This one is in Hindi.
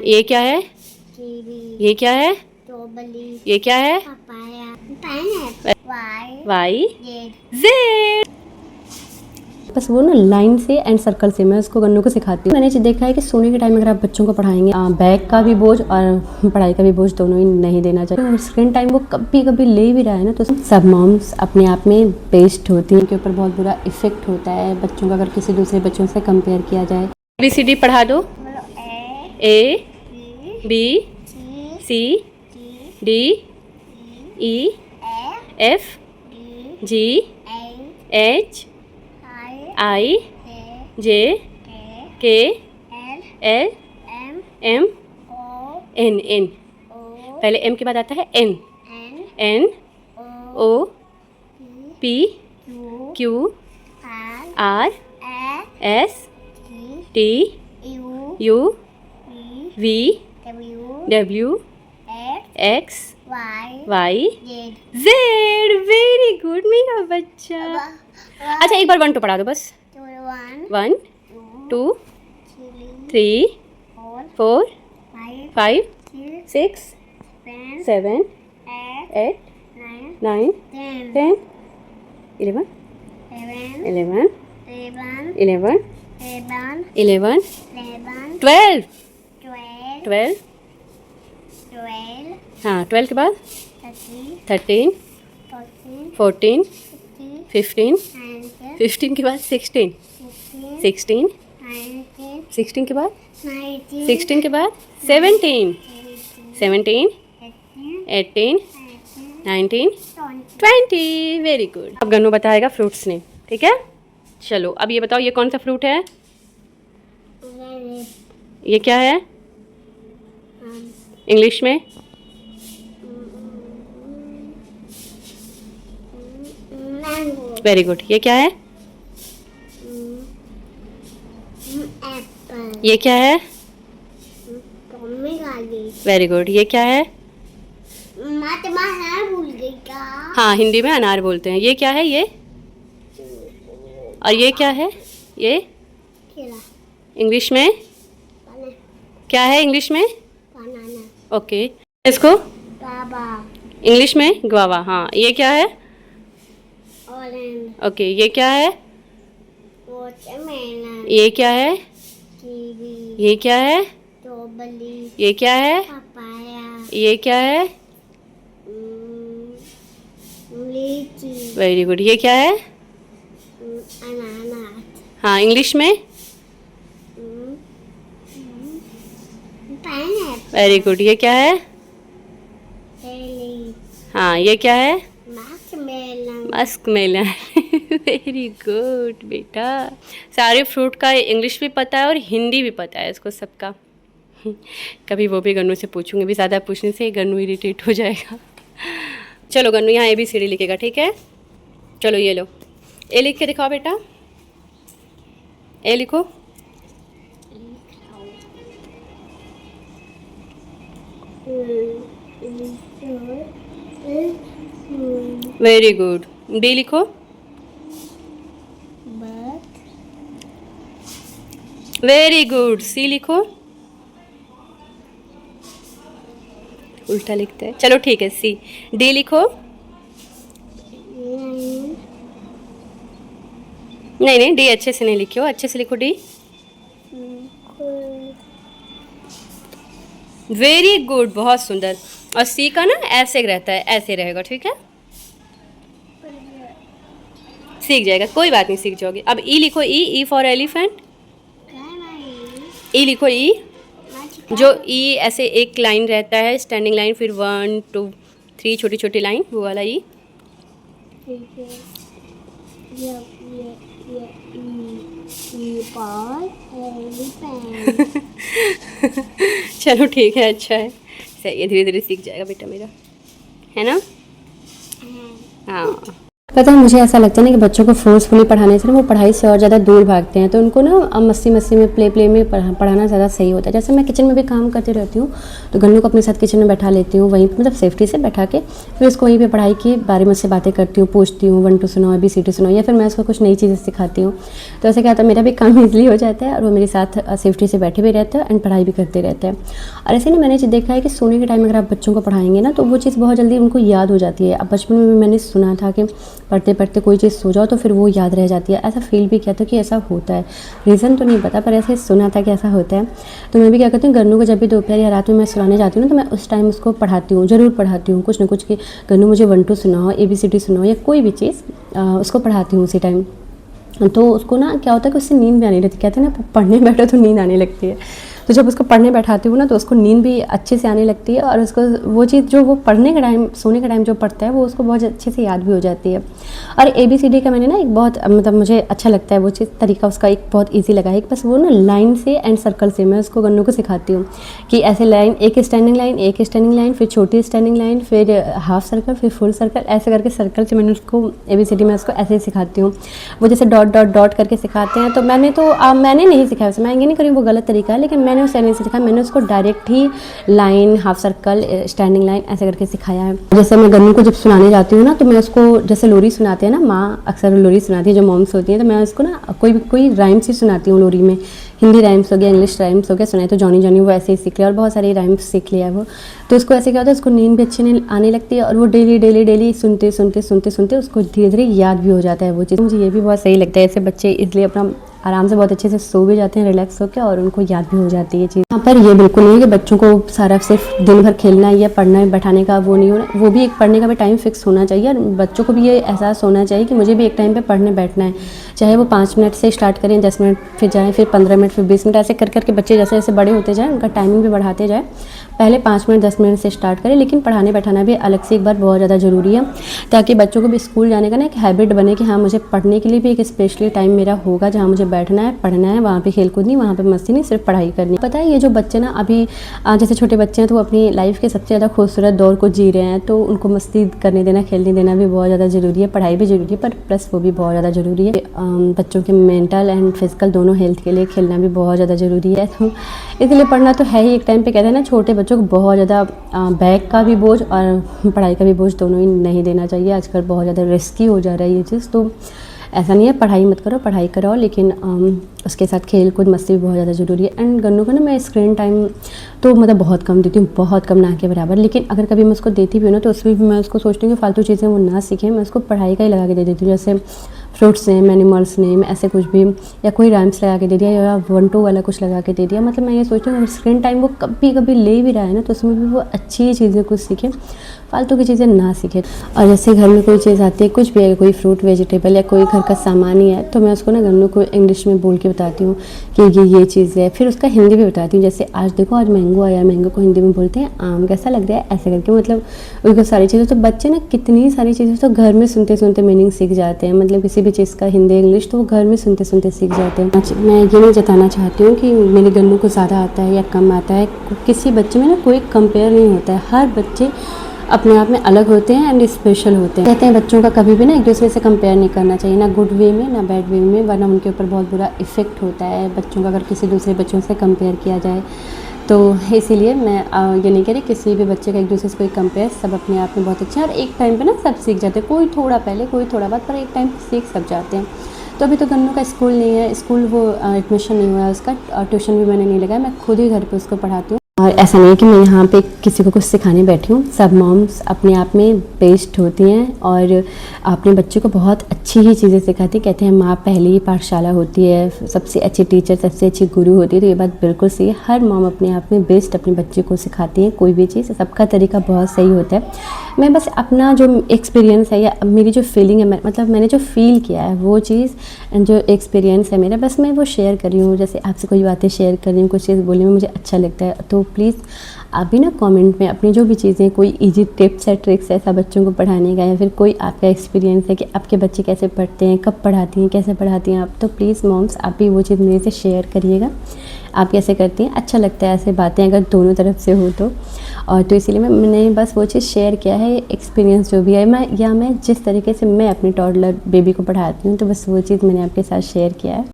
ये क्या है? कीवी, ये क्या है? स्ट्रॉबेरी, ये क्या है? Papaya, pineapple, Y Z. Z. बस वो ना लाइन से एंड सर्कल से मैं उसको गन्नू को सिखाती हूँ। मैंने ये देखा है कि सोने के टाइम अगर आप बच्चों को पढ़ाएंगे बैग का भी बोझ और पढ़ाई का भी बोझ दोनों ही नहीं देना चाहिए। स्क्रीन टाइम वो कभी कभी ले भी रहा है ना, तो सब मॉम्स अपने आप में बेस्ड होती हैं, उनके ऊपर बहुत बुरा इफेक्ट होता है बच्चों का अगर किसी दूसरे बच्चों से कंपेयर किया जाए। ABCD पढ़ा दो। A B C D E F G H I J K L M N N। पहले M के बाद आता है N। N O P Q R S T U V W X Y Z। Very good मेरा बच्चा। अच्छा एक बार 1 2 पढ़ा दो बस। 1 2 3 4 5 6 7 8 9 10 11 11 11 11 12 12। हाँ 12 के बाद 13 14 15 15 के बाद 16 16 16 के बाद 16 के बाद 17 17 18 19 20। Very good. अब गन्नू बताएगा फ्रूट्स नेम, ठीक है? चलो अब ये बताओ ये कौन सा फ्रूट है? ये क्या है इंग्लिश में? Very good. ये क्या है? ये क्या है? Very good. ये क्या है? भूल गई क्या? हाँ हिंदी में अनार बोलते हैं। ये क्या है? ये और ये क्या है? ये इंग्लिश में क्या है? इंग्लिश में ओके। इसको इंग्लिश में ग्वावा। हाँ ये क्या है? ऑरेंज। ओके। ये क्या है? वाटरमेलन। ये क्या है? कीवी। ये क्या है? स्ट्रॉबेरी। ये क्या है? पपाया। ये क्या है? लीची। Very good. ये क्या है? अनानास। हाँ इंग्लिश में? पाइनएप्पल। Very good. ये क्या है? टेली। हाँ ये क्या है? मस्कमेलन। मस्कमेलन। वेरी गुड बेटा। सारे फ्रूट का इंग्लिश भी पता है और हिंदी भी पता है इसको सबका। कभी वो भी गन्नू से पूछूंगी, भी ज़्यादा पूछने से गन्नू इरिटेट हो जाएगा। चलो गन्नू यहाँ ABCD लिखेगा, ठीक है? चलो ये लो, ए लिख के दिखाओ बेटा। ए लिखो। Very good. डी लिखो। Very good. सी लिखो। उल्टा लिखते हैं, चलो ठीक है। सी। डी लिखो। नहीं नहीं डी अच्छे से नहीं लिखियो, अच्छे से लिखो डी। वेरी गुड, बहुत सुंदर। और सी का ना ऐसे रहता है, ऐसे रहेगा, ठीक है? सीख जाएगा, कोई बात नहीं, सीख जाओगे। अब ई लिखो। E for elephant. ई लिखो। ई जो ई ऐसे एक लाइन रहता है, स्टैंडिंग लाइन, फिर 1 2 3 छोटी छोटी लाइन, वो वाला ई। चलो ठीक है, अच्छा है, सही है, धीरे धीरे सीख जाएगा बेटा मेरा, है ना? हाँ। पता है मुझे ऐसा लगता है ना कि बच्चों को फोर्सफुली पढ़ाने से ना वो पढ़ाई से और ज़्यादा दूर भागते हैं, तो उनको ना मस्ती मस्ती में प्ले में पढ़ाना ज़्यादा सही होता है। जैसे मैं किचन में भी काम करती रहती हूँ तो गन्नू को अपने साथ किचन में बैठा लेती हूँ, वहीं मतलब सेफ्टी से बैठा के फिर उसको वहीं पे पढ़ाई के बारे में उससे बातें करती हूँ, पूछती हूँ 1 2 सुनाओ, ABCD सुनाओ, या फिर मैं उसको कुछ नई चीज़ें सिखाती हूँ। तो ऐसे क्या होता है मेरा भी काम ईजिली हो जाता है और वो मेरे साथ सेफ्टी से बैठे भी रहते हैं एंड पढ़ाई भी करते रहते हैं। और ऐसे ना मैंने देखा है कि सोने के टाइम अगर आप बच्चों को पढ़ाएंगे ना तो वो चीज़ बहुत जल्दी उनको याद हो जाती है। अब बचपन में मैंने सुना था कि पढ़ते पढ़ते कोई चीज़ सो जाओ तो फिर वो याद रह जाती है, ऐसा फील भी किया था कि ऐसा होता है। रीज़न तो नहीं पता पर ऐसे सुना था कि ऐसा होता है। तो मैं भी क्या करती हूँ, गन्नू को जब भी दोपहर या रात में मैं सुलाने जाती हूँ ना तो मैं उस टाइम उसको पढ़ाती हूँ, ज़रूर पढ़ाती हूँ कुछ ना कुछ कि गन्नू मुझे 1 2 सुनाओ, ABCD सुनाओ, या कोई भी चीज़ उसको पढ़ाती हूँ उसी टाइम। तो उसको ना क्या होता है कि उससे नींद भी आने लगती, कहते हैं ना पढ़ने बैठो तो नींद आने लगती है। तो जब उसको पढ़ने बैठाती हूँ ना तो उसको नींद भी अच्छे से आने लगती है और उसको वो चीज़ जो वो पढ़ने के टाइम सोने के टाइम जो पढ़ता है वो उसको बहुत अच्छे से याद भी हो जाती है। और ABCD का मैंने ना एक बहुत मतलब मुझे अच्छा लगता है वो चीज़, तरीका उसका एक बहुत ईजी लगा है। बस वो ना लाइन से एंड सर्कल से मैं उसको गन्नू को सिखाती हूँ कि ऐसे लाइन, एक स्टैंडिंग लाइन, फिर छोटी स्टैंडिंग लाइन, फिर हाफ सर्कल, फिर फुल सर्कल, ऐसे करके सर्कल से मैंने उसको ABCD में उसको ऐसे ही सिखाती हूँ। वो जैसे डॉट डॉट डॉट करके सिखाते हैं तो मैंने नहीं सिखाया उसे, मैं ये नहीं करी वो गलत तरीका है, लेकिन मैंने उसे नहीं सिखाया, मैंने उसको डायरेक्ट ही line, half circle, standing line ऐसे करके सिखाया है। जैसे मैं गन्नू को जब सुनाने जाती हूँ ना तो मैं उसको जैसे लोरी सुनाते हैं ना, माँ अक्सर लोरी सुनाती है जो मॉम्स होती हैं, तो मैं उसको ना कोई राइम्स ही सुनाती हूँ लोरी में। हिंदी राइम्स हो गया, इंग्लिश राइम्स हो गया, सुनाए तो जॉनी जॉनी वो ऐसे ही सीख लिया और बहुत सारे राइम्स सीख लिया है वो। तो उसको ऐसे क्या होता है, उसको नींद भी अच्छी आने लगती है और वो डेली सुनते उसको धीरे धीरे याद भी हो जाता है वो चीज़। मुझे ये भी बहुत सही लगता है, ऐसे बच्चे इसलिए अपना आराम से बहुत अच्छे से सो भी जाते हैं रिलैक्स होकर और उनको याद भी हो जाती है चीज़। यहाँ पर ये बिल्कुल नहीं है कि बच्चों को सारा सिर्फ दिन भर खेलना या पढ़ना बैठाने का वो नहीं होना, वो भी एक पढ़ने का भी टाइम फिक्स होना चाहिए और बच्चों को भी ये एहसास होना चाहिए कि मुझे भी एक टाइम पे पढ़ने बैठना है। चाहे वो 5 मिनट से स्टार्ट करें, 10 मिनट फिर जाएँ, फिर 15 मिनट, फिर 20 मिनट, ऐसे कर करके बच्चे जैसे जैसे बड़े होते जाएँ उनका टाइमिंग भी बढ़ाते जाए। पहले 5 मिनट 10 मिनट से स्टार्ट करें, लेकिन पढ़ाने बैठाना भी अलग से एक बार बहुत ज़्यादा ज़रूरी है ताकि बच्चों को भी स्कूल जाने का ना एक हैबिट बने कि हाँ मुझे पढ़ने के लिए भी एक स्पेशली टाइम मेरा होगा जहाँ मुझे बैठना है, पढ़ना है, वहाँ पे खेलकूद नहीं, वहाँ पे मस्ती नहीं, सिर्फ पढ़ाई करनी। पता है ये जो बच्चे ना अभी जैसे छोटे बच्चे हैं तो वो अपनी लाइफ के सबसे ज़्यादा खूबसूरत दौर को जी रहे हैं, तो उनको मस्ती करने देना, खेलने देना भी बहुत ज़्यादा ज़रूरी है, पढ़ाई भी ज़रूरी है पर प्लस वो भी बहुत ज़्यादा ज़रूरी है। बच्चों के मेंटल एंड फिजिकल दोनों हेल्थ के लिए खेलना भी बहुत ज़्यादा ज़रूरी है, तो इसलिए पढ़ना तो है ही। एक टाइम पे कहते हैं ना छोटे बच्चों को बहुत ज़्यादा बैग का भी बोझ और पढ़ाई का भी बोझ दोनों ही नहीं देना चाहिए। आजकल बहुत ज़्यादा रिस्की हो जा रहा है ये चीज़, तो ऐसा नहीं है पढ़ाई मत करो, पढ़ाई कराओ, लेकिन उसके साथ खेल कूद मस्ती भी बहुत ज़्यादा ज़रूरी है। एंड गन्नू को ना मैं स्क्रीन टाइम तो मतलब बहुत कम देती हूँ, बहुत कम, ना के बराबर, लेकिन अगर कभी मैं उसको देती भी हूँ ना तो उसमें भी मैं उसको सोचती हूँ कि फालतू चीज़ें वो ना सीखें, मैं उसको पढ़ाई का ही लगा के दे देती हूँ। जैसे फ्रूट्स नेम, एनिमल्स नेम, ऐसे कुछ भी, या कोई राइम्स लगा के दे दिया या 1 2 वाला कुछ लगा के दे दिया। मतलब मैं ये सोचती हूँ अगर स्क्रीन टाइम वो कभी कभी ले भी रहा है ना तो उसमें भी वो अच्छी चीज़ें कुछ सीखे, फालतू की चीज़ें ना सीखे। और जैसे घर में कोई चीज़ आती है, कुछ भी है, कोई फ्रूट, वेजिटेबल या कोई घर का सामान ही है, तो मैं उसको ना गन्नू को इंग्लिश में बोल के बताती हूँ कि ये चीज़ है, फिर उसका हिंदी भी बताती हूँ। जैसे आज देखो आज मैंगो आया, मैंगो को हिंदी में बोलते हैं आम, कैसा लग रहा है, ऐसे करके मतलब उनको सारी चीज़ें। तो बच्चे ना कितनी सारी चीज़ें तो घर में सुनते सुनते मीनिंग सीख जाते हैं, मतलब किसी भी चीज़ का हिंदी इंग्लिश तो वो घर में सुनते सुनते सीख जाते हैं। मैं ये नहीं जताना चाहती हूँ कि मेरे गन्नू को ज़्यादा आता है या कम आता है, किसी बच्चे में ना कोई कंपेयर नहीं होता है, हर बच्चे अपने आप में अलग होते हैं एंड स्पेशल होते हैं। कहते हैं बच्चों का कभी भी ना एक दूसरे से कंपेयर नहीं करना चाहिए, ना गुड वे में ना बैड वे में, वरना उनके ऊपर बहुत बुरा इफेक्ट होता है बच्चों का अगर किसी दूसरे बच्चों से कंपेयर किया जाए। तो इसीलिए मैं ये नहीं कह रही किसी भी बच्चे का एक दूसरे से कोई कंपेयर, सब अपने आप में बहुत अच्छा है और एक टाइम पे ना सब सीख जाते हैं, कोई थोड़ा पहले कोई थोड़ा बाद, पर एक टाइम सीख सब जाते हैं। तो अभी तो गन्नू का स्कूल नहीं है, स्कूल वो एडमिशन नहीं हुआ है उसका, ट्यूशन भी मैंने नहीं लगाया, मैं खुद ही घर पे उसको पढ़ाती हूँ। और ऐसा नहीं है कि मैं यहाँ पे किसी को कुछ सिखाने बैठी हूँ, सब मॉम्स अपने आप में बेस्ट होती हैं और अपने बच्चे को बहुत अच्छी ही चीज़ें सिखाती हैं। कहते हैं माँ पहली ही पाठशाला होती है, सबसे अच्छी टीचर, सबसे अच्छी गुरु होती है, तो ये बात बिल्कुल सही है। हर मॉम अपने आप में बेस्ट अपने बच्चे को सिखाती है, कोई भी चीज़, सबका तरीका बहुत सही होता है। मैं बस अपना जो एक्सपीरियंस है या मेरी जो फीलिंग है, मतलब मैंने जो फील किया है वो चीज़ एंड जो एक्सपीरियंस है मेरा, बस मैं वो शेयर कर रही हूँ। जैसे आपसे कोई बातें शेयर कर रही हूँ, कुछ चीज़ बोलने में मुझे अच्छा लगता है, तो प्लीज़ आप भी ना कमेंट में अपनी जो भी चीज़ें, कोई इजी टिप्स या ट्रिक्स ऐसा बच्चों को पढ़ाने का, या फिर कोई आपका एक्सपीरियंस है कि आपके बच्चे कैसे पढ़ते हैं, कब पढ़ाती हैं, कैसे पढ़ाती हैं आप, तो प्लीज़ मॉम्स आप भी वो चीज़ मेरे से शेयर करिएगा। आप कैसे करती हैं, अच्छा लगता है ऐसे बातें अगर दोनों तरफ से हो तो। और तो इसीलिए मैंने बस वो चीज़ शेयर किया है, एक्सपीरियंस जो भी है मैं जिस तरीके से मैं अपनी टॉडलर बेबी को पढ़ाती हूँ, तो बस वो चीज़ मैंने आपके साथ शेयर किया है।